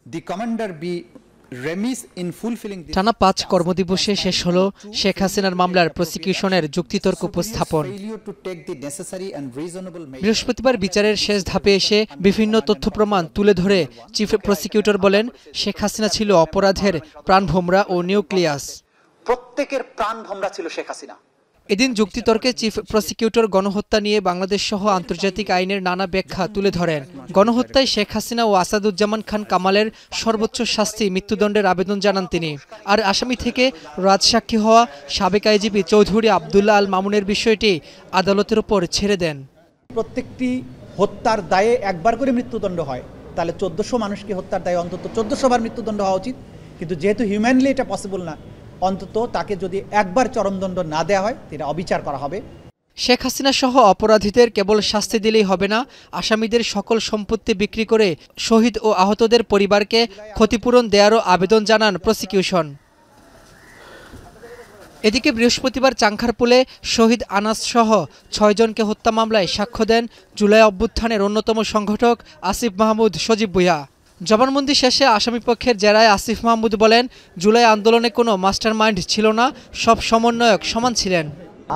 the commander be remiss in fulfilling this টানা ৫ কর্মদিবসে শেষ হলো শেখ হাসিনার মামলার প্রসিকিউশনের যুক্তিতর্ক উপস্থাপন। বৃহস্পতিবার বিচারের শেষ ধাপে এসে বিভিন্ন তথ্যপ্রমাণ তুলে ধরে চিফ প্রসিকিউটর বলেন, শেখ হাসিনা ছিল অপরাধের প্রাণভোমরা ও নিউক্লিয়াস। প্রত্যেকের প্রাণভোমরা ছিল শেখ হাসিনা। এদিন যুক্তিতর্কে চিফ প্রসিকিউটর গণহত্যা নিয়ে বাংলাদেশ সহ আন্তর্জাতিক আইনের নানা ব্যাখ্যা তুলে ধরেন। গণহত্যায় শেখ হাসিনা ও আসাদুজ্জামান খান কামালের সর্বোচ্চ শাস্তি মৃত্যুদণ্ডের আবেদন জানান তিনি। আর আসামি থেকে রাজসাক্ষী হওয়া সাবেক আইজিপি চৌধুরী আবদুল্লাহ আল মামুনের বিষয়টি আদালতের উপর ছেড়ে দেন। প্রত্যেকটি হত্যার দায়ে একবার করে মৃত্যুদণ্ড হয়, তাহলে ১৪০০ মানুষকে হত্যার দায়ে অন্তত ১৪০০ বার মৃত্যুদণ্ড হওয়া উচিত। কিন্তু যেহেতু হিউম্যানলি এটা পসিবল না, অন্তত তাকে যদি একবার চরমদণ্ড না দেওয়া হয় এটা অবিচার করা হবে। শেখ হাসিনা সহ অপরাধীদের কেবল শাস্তি দিলেই হবে না, আসামিদের সকল সম্পত্তি বিক্রি করে শহীদ ও আহতদের পরিবারকে ক্ষতিপূরণ দেওয়ারও আবেদন জানান প্রসিকিউশন। এদিকে বৃহস্পতিবার চাংখারপুলে শহীদ আনাস সহ ৬ জনকে হত্যা মামলায় সাক্ষ্য দেন জুলাই অভ্যুত্থানের অন্যতম সংগঠক আসিফ মাহমুদ সজীব ভূঁইয়া। জবানবন্দি শেষে আসামিপক্ষের জেরায় আসিফ মাহমুদ বলেন, জুলাই আন্দোলনে কোনো মাস্টারমাইন্ড ছিল না, সব সমন্বয়ক সমান ছিলেন।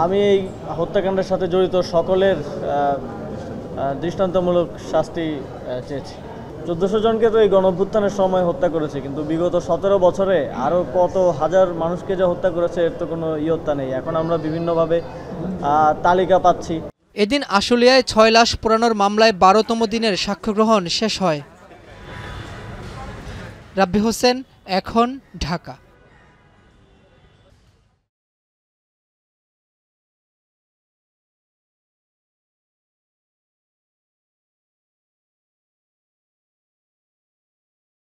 আমি এই হত্যাকাণ্ডের সাথে জড়িত সকলের দৃষ্টান্তমূলক শাস্তি চেয়েছি। ১৪০০ জনকে তো এই গণঅভ্যুত্থানের সময় হত্যা করেছে, কিন্তু বিগত ১৭ বছরে আরও কত হাজার মানুষকে যে হত্যা করেছে এর তো কোনো ইয়ত্তা নেই। এখন আমরা বিভিন্নভাবে তালিকা পাচ্ছি। এদিন আশুলিয়ায় ৬ লাশ পোড়ানোর মামলায় ১২তম দিনের সাক্ষ্য গ্রহণ শেষ হয়। রাব্বি হোসেন, এখন, ঢাকা।